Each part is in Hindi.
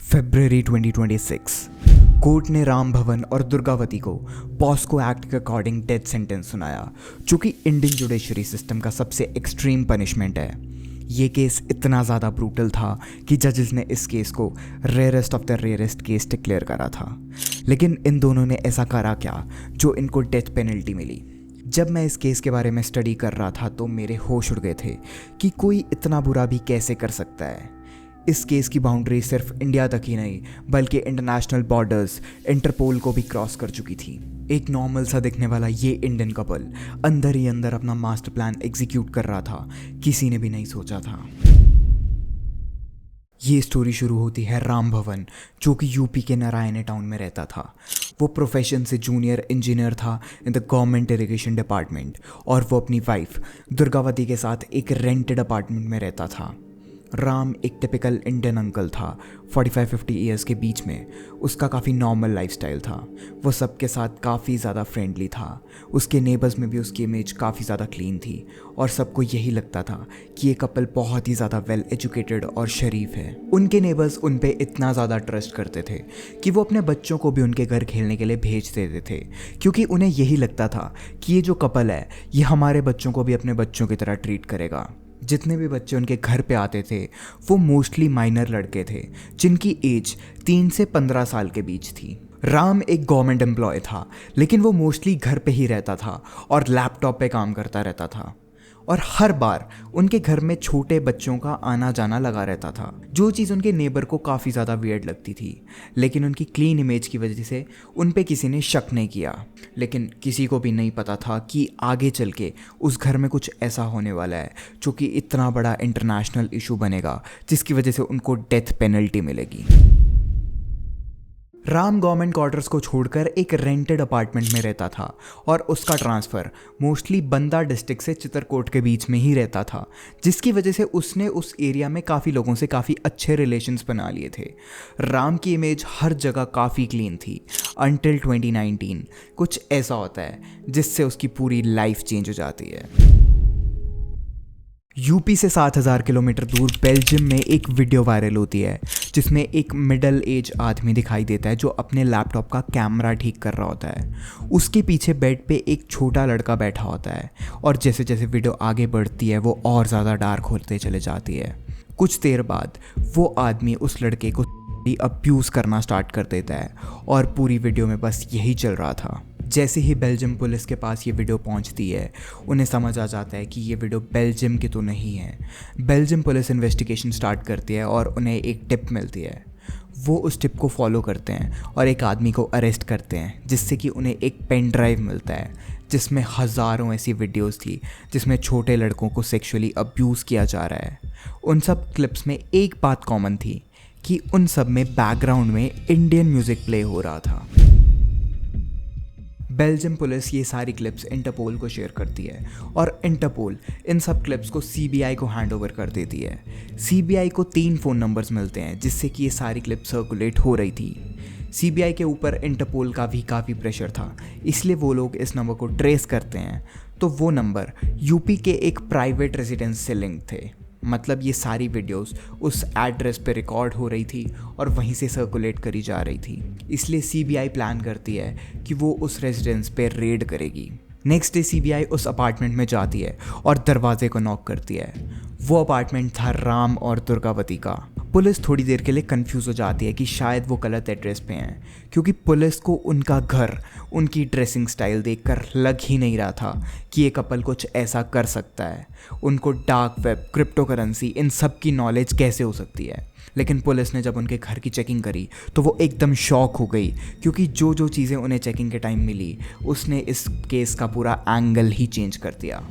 फरवरी 2026 कोर्ट ने राम भवन और दुर्गावती को पॉस्को एक्ट के अकॉर्डिंग डेथ सेंटेंस सुनाया, जो कि इंडियन जुडिशरी सिस्टम का सबसे एक्सट्रीम पनिशमेंट है। ये केस इतना ज़्यादा ब्रूटल था कि जजेस ने इस केस को rarest of the rarest case declare करा था। लेकिन इन दोनों ने ऐसा करा क्या जो इनको डेथ पेनल्टी मिली। जब मैं इस केस के बारे में स्टडी कर रहा था तो मेरे होश उड़ गए थे कि कोई इतना बुरा भी कैसे कर सकता है। इस केस की बाउंड्री सिर्फ इंडिया तक ही नहीं बल्कि इंटरनेशनल बॉर्डर्स इंटरपोल को भी क्रॉस कर चुकी थी। एक नॉर्मल सा दिखने वाला ये इंडियन कपल अंदर ही अंदर अपना मास्टर प्लान एग्जीक्यूट कर रहा था, किसी ने भी नहीं सोचा था। ये स्टोरी शुरू होती है राम भवन, जो कि यूपी के नारायणी टाउन में रहता था। वो प्रोफेशन से जूनियर इंजीनियर था in the government irrigation department, और वो अपनी वाइफ दुर्गावती के साथ एक रेंटेड अपार्टमेंट में रहता था। राम एक टिपिकल इंडियन अंकल था, 45-50 ईयर्स के बीच में। उसका काफ़ी नॉर्मल लाइफस्टाइल था। वो सबके साथ काफ़ी ज़्यादा फ्रेंडली था। उसके नेबर्स में भी उसकी इमेज काफ़ी ज़्यादा क्लीन थी, और सबको यही लगता था कि ये कपल बहुत ही ज़्यादा वेल एजुकेटेड और शरीफ है। उनके नेबर्स उन पे इतना ज़्यादा ट्रस्ट करते थे कि वो अपने बच्चों को भी उनके घर खेलने के लिए भेज देते थे, क्योंकि उन्हें यही लगता था कि ये जो कपल है ये हमारे बच्चों को भी अपने बच्चों की तरह ट्रीट करेगा। जितने भी बच्चे उनके घर पे आते थे वो मोस्टली माइनर लड़के थे, जिनकी एज 3 से 15 साल के बीच थी। राम एक गवर्नमेंट एम्प्लॉय था, लेकिन वो मोस्टली घर पे ही रहता था और लैपटॉप पे काम करता रहता था। और हर बार उनके घर में छोटे बच्चों का आना जाना लगा रहता था, जो चीज़ उनके नेबर को काफ़ी ज़्यादा वियर्ड लगती थी। लेकिन उनकी क्लीन इमेज की वजह से उन पे किसी ने शक नहीं किया। लेकिन किसी को भी नहीं पता था कि आगे चल के उस घर में कुछ ऐसा होने वाला है जो कि इतना बड़ा इंटरनेशनल इशू बनेगा, जिसकी वजह से उनको डेथ पेनल्टी मिलेगी। राम गवर्नमेंट क्वार्टर्स को छोड़कर एक रेंटेड अपार्टमेंट में रहता था, और उसका ट्रांसफ़र मोस्टली बंदा डिस्ट्रिक्ट से चित्रकूट के बीच में ही रहता था, जिसकी वजह से उसने उस एरिया में काफ़ी लोगों से काफ़ी अच्छे रिलेशंस बना लिए थे। राम की इमेज हर जगह काफ़ी क्लीन थी अंटिल 2019 कुछ ऐसा होता है जिससे उसकी पूरी लाइफ चेंज हो जाती है। यूपी से 7,000 किलोमीटर दूर बेल्जियम में एक वीडियो वायरल होती है, जिसमें एक मिडिल एज आदमी दिखाई देता है जो अपने लैपटॉप का कैमरा ठीक कर रहा होता है। उसके पीछे बेड पे एक छोटा लड़का बैठा होता है, और जैसे जैसे वीडियो आगे बढ़ती है वो और ज़्यादा डार्क होते चले जाती है। कुछ देर बाद वो आदमी उस लड़के को अब्यूज़ करना स्टार्ट कर देता है, और पूरी वीडियो में बस यही चल रहा था। जैसे ही बेल्जियम पुलिस के पास ये वीडियो पहुंचती है, उन्हें समझ आ जाता है कि ये वीडियो बेल्जियम की तो नहीं है। बेल्जियम पुलिस इन्वेस्टिगेशन स्टार्ट करती है और उन्हें एक टिप मिलती है। वो उस टिप को फॉलो करते हैं और एक आदमी को अरेस्ट करते हैं, जिससे कि उन्हें एक पेन ड्राइव मिलता है जिसमें हज़ारों ऐसी वीडियोस थी जिसमें छोटे लड़कों को सेक्सुअली अब्यूज़ किया जा रहा है। उन सब क्लिप्स में एक बात कॉमन थी कि उन सब में बैकग्राउंड में इंडियन म्यूज़िक प्ले हो रहा था। बेल्जियम पुलिस ये सारी क्लिप्स इंटरपोल को शेयर करती है, और इंटरपोल इन सब क्लिप्स को सीबीआई को हैंड ओवर कर देती है। सीबीआई को 3 फ़ोन नंबर्स मिलते हैं जिससे कि ये सारी क्लिप सर्कुलेट हो रही थी। सीबीआई के ऊपर इंटरपोल का भी काफ़ी प्रेशर था, इसलिए वो लोग इस नंबर को ट्रेस करते हैं, तो वो नंबर यूपी के एक प्राइवेट रेजिडेंस से लिंक थे। मतलब ये सारी वीडियोस उस एड्रेस पे रिकॉर्ड हो रही थी और वहीं से सर्कुलेट करी जा रही थी। इसलिए सीबीआई प्लान करती है कि वो उस रेजिडेंस पे रेड करेगी। नेक्स्ट डे सीबीआई उस अपार्टमेंट में जाती है और दरवाजे को नॉक करती है। वो अपार्टमेंट था राम और दुर्गावती का। पुलिस थोड़ी देर के लिए कंफ्यूज हो जाती है कि शायद वो गलत एड्रेस पे हैं, क्योंकि पुलिस को उनका घर, उनकी ड्रेसिंग स्टाइल देखकर लग ही नहीं रहा था कि ये कपल कुछ ऐसा कर सकता है। उनको डार्क वेब, क्रिप्टो करेंसी, इन सब की नॉलेज कैसे हो सकती है। लेकिन पुलिस ने जब उनके घर की चेकिंग करी तो वो एकदम शॉक हो गई, क्योंकि जो जो चीज़ें उन्हें चेकिंग के टाइम मिली उसने इस केस का पूरा एंगल ही चेंज कर दिया।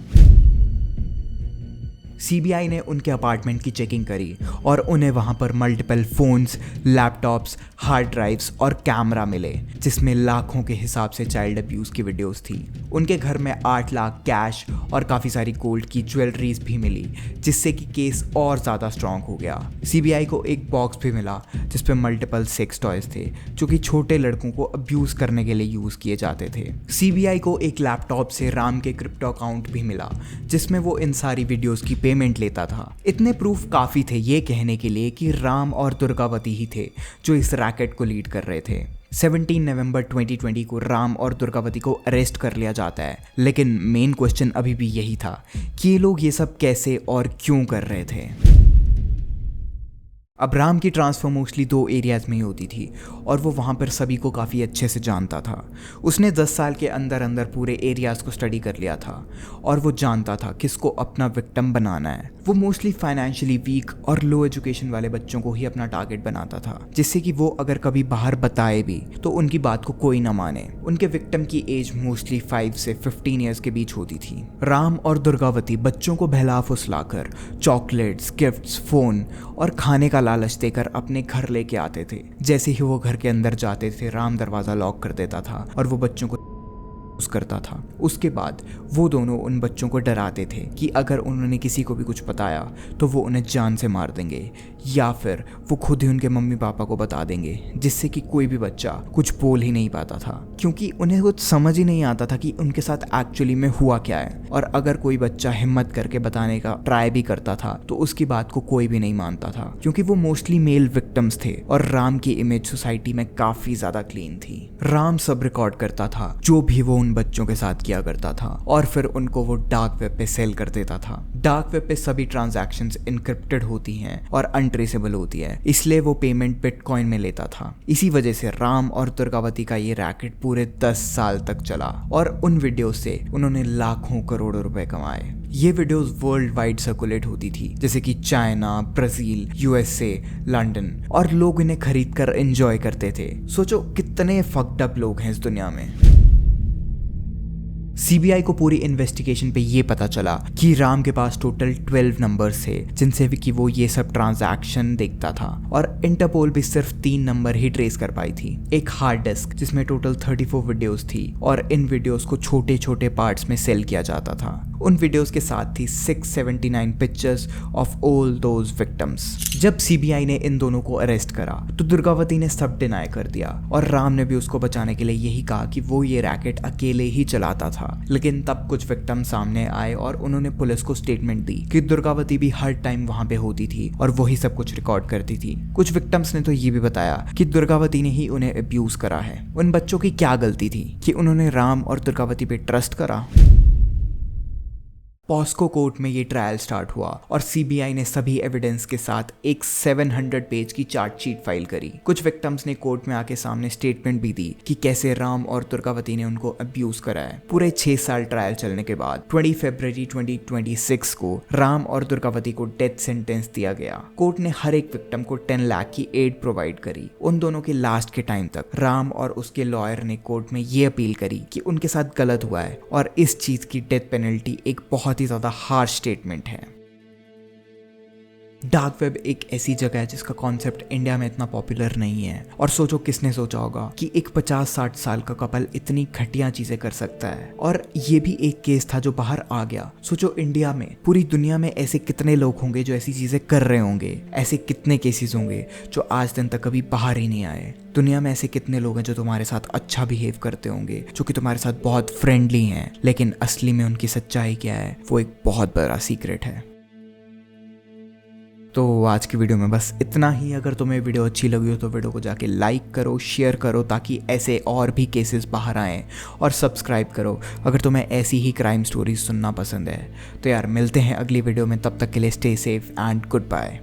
सीबीआई ने उनके अपार्टमेंट की चेकिंग करी और उन्हें वहाँ पर multiple phones, laptops, hard drives और कैमरा मिले, जिसमें लाखों के हिसाब से चाइल्ड अब्यूज़ की वीडियोस थी। उनके घर में 8 लाख कैश और काफ़ी सारी गोल्ड की ज्वेलरीज भी मिली, जिससे कि केस और ज़्यादा स्ट्रॉन्ग हो गया। सीबीआई को एक बॉक्स भी मिला जिस पे मल्टीपल सेक्स टॉयज़ थे, जो कि छोटे लड़कों को अब्यूज़ करने के लिए यूज़ किए जाते थे। सीबीआई को एक लैपटॉप से राम के क्रिप्टो अकाउंट भी मिला, जिसमें वो इन सारी वीडियोज़ की पेमेंट लेता था। इतने प्रूफ काफ़ी थे ये कहने के लिए कि राम और दुर्गावती ही थे जो इस रैकेट को लीड कर रहे थे। 17 नवंबर 2020 को राम और दुर्गावती को अरेस्ट कर लिया जाता है, लेकिन मेन क्वेश्चन अभी भी यही था कि ये लोग ये सब कैसे और क्यों कर रहे थे। अब राम की ट्रांसफर मोस्टली 2 एरियाज़ में ही होती थी और वो वहाँ पर सभी को काफ़ी अच्छे से जानता था। उसने 10 साल के अंदर अंदर पूरे एरियाज़ को स्टडी कर लिया था और वो जानता था किसको अपना विक्टिम बनाना है। वो मोस्टली फाइनेंशियली वीक और लो एजुकेशन वाले बच्चों को ही अपना टारगेट बनाता था, जिससे कि वो अगर कभी बाहर बताए भी तो उनकी बात को कोई ना माने। उनके विक्टिम की एज मोस्टली 5 से 15 ईयर्स के बीच होती थी। राम और दुर्गावती बच्चों को बहला फुसलाकर चॉकलेट्स, गिफ्ट्स, फ़ोन और खाने का लालच देकर अपने घर लेके आते थे। जैसे ही वो घर के अंदर जाते थे, राम दरवाज़ा लॉक कर देता था और वो बच्चों को करता था। उसके बाद वो दोनों उन बच्चों को डराते थे कि अगर उन्होंने किसी को भी कुछ बताया तो वो उन्हें जान से मार देंगे या फिर वो खुद ही उनके मम्मी पापा को बता देंगे, जिससे कि कोई भी बच्चा कुछ बोल ही नहीं पाता था, क्योंकि उन्हें कुछ समझ ही नहीं आता था कि उनके साथ एक्चुअली में हुआ क्या है। और अगर कोई बच्चा हिम्मत करके बताने का ट्राई भी करता था तो उसकी बात को कोई भी नहीं मानता था, क्योंकि वो मोस्टली मेल विक्टिम्स थे और राम की इमेज सोसाइटी में काफी ज्यादा क्लीन थी। राम सब रिकॉर्ड करता था जो भी वो उन बच्चों के साथ किया करता था और फिर उनको वो डार्क वेब पे सेल कर देता था। डार्क वेब पे सभी ट्रांजैक्शंस इनक्रिप्टेड होती हैं और अनट्रेसेबल होती है, इसलिए वो पेमेंट बिटकॉइन में लेता था। इसी वजह से राम और दुर्गावती का ये रैकेट पूरे 10 साल तक चला और उन वीडियो से उन्होंने लाखों करोड़ों रुपए कमाए। ये वीडियोस वर्ल्ड वाइड सर्कुलेट होती थी, जैसे कि चाइना, ब्राजील, यूएसए, लंदन, और लोग इन्हें खरीद कर एंजॉय करते थे। सोचो कितने फक्ड अप लोग हैं इस दुनिया में। सीबीआई को पूरी इन्वेस्टिगेशन पे ये पता चला कि राम के पास टोटल 12 नंबर्स थे जिनसे भी कि वो ये सब ट्रांजैक्शन देखता था, और इंटरपोल भी सिर्फ 3 नंबर ही ट्रेस कर पाई थी। एक हार्ड डिस्क जिसमें टोटल 34 वीडियोस थी और इन वीडियोस को छोटे छोटे पार्ट्स में सेल किया जाता था। उन वीडियोस के साथ थी 679 pictures of all those victims. जब सीबीआई ने इन दोनों को अरेस्ट करा तो दुर्गावती ने सब डिनाई कर दिया और राम ने भी उसको बचाने के लिए यही कहा कि वो ये रैकेट अकेले ही चलाता था। लेकिन तब कुछ विक्टिम सामने आए और उन्होंने पुलिस को स्टेटमेंट दी कि दुर्गावती भी हर टाइम वहां पे होती थी और वही सब कुछ रिकॉर्ड करती थी। कुछ विक्टिम्स ने तो ये भी बताया कि दुर्गावती ने ही उन्हें अब्यूज करा है। उन बच्चों की क्या गलती थी कि उन्होंने राम और दुर्गावती पे ट्रस्ट करा। पॉस्को कोर्ट में ये ट्रायल स्टार्ट हुआ और सीबीआई ने सभी एविडेंस के साथ एक 700 पेज की चार्जशीट फाइल करी। कुछ विक्टिम्स ने कोर्ट में आके सामने स्टेटमेंट भी दी कि कैसे राम और दुर्गावती ने उनको अब्यूज करा है। पूरे 6 साल ट्रायल चलने के बाद 20 फरवरी 2026 को राम और दुर्गावती को डेथ सेंटेंस दिया गया। कोर्ट ने हर एक विक्टिम को 10 लाख की एड प्रोवाइड करी। उन दोनों के लास्ट के टाइम तक राम और उसके लॉयर ने कोर्ट में ये अपील करी कि उनके साथ गलत हुआ है और इस चीज की डेथ पेनल्टी एक बहुत ही ज्यादा हार्श स्टेटमेंट है। डार्क वेब एक ऐसी जगह है जिसका कॉन्सेप्ट इंडिया में इतना पॉपुलर नहीं है, और सोचो किसने सोचा होगा कि एक 50-60 साल का कपल इतनी घटिया चीजें कर सकता है। और ये भी एक केस था जो बाहर आ गया। सोचो इंडिया में, पूरी दुनिया में ऐसे कितने लोग होंगे जो ऐसी चीजें कर रहे होंगे। ऐसे कितने केसेस होंगे जो आज दिन तक कभी बाहर ही नहीं आए। दुनिया में ऐसे कितने लोग हैं जो तुम्हारे साथ अच्छा बिहेव करते होंगे, जो कि तुम्हारे साथ बहुत फ्रेंडली हैं, लेकिन असली में उनकी सच्चाई क्या है वो एक बहुत बड़ा सीक्रेट है। तो आज की वीडियो में बस इतना ही। अगर तुम्हें वीडियो अच्छी लगी हो तो वीडियो को जाके लाइक करो, शेयर करो, ताकि ऐसे और भी केसेस बाहर आएँ, और सब्सक्राइब करो अगर तुम्हें ऐसी ही क्राइम स्टोरीज सुनना पसंद है। तो यार मिलते हैं अगली वीडियो में, तब तक के लिए stay safe and good bye.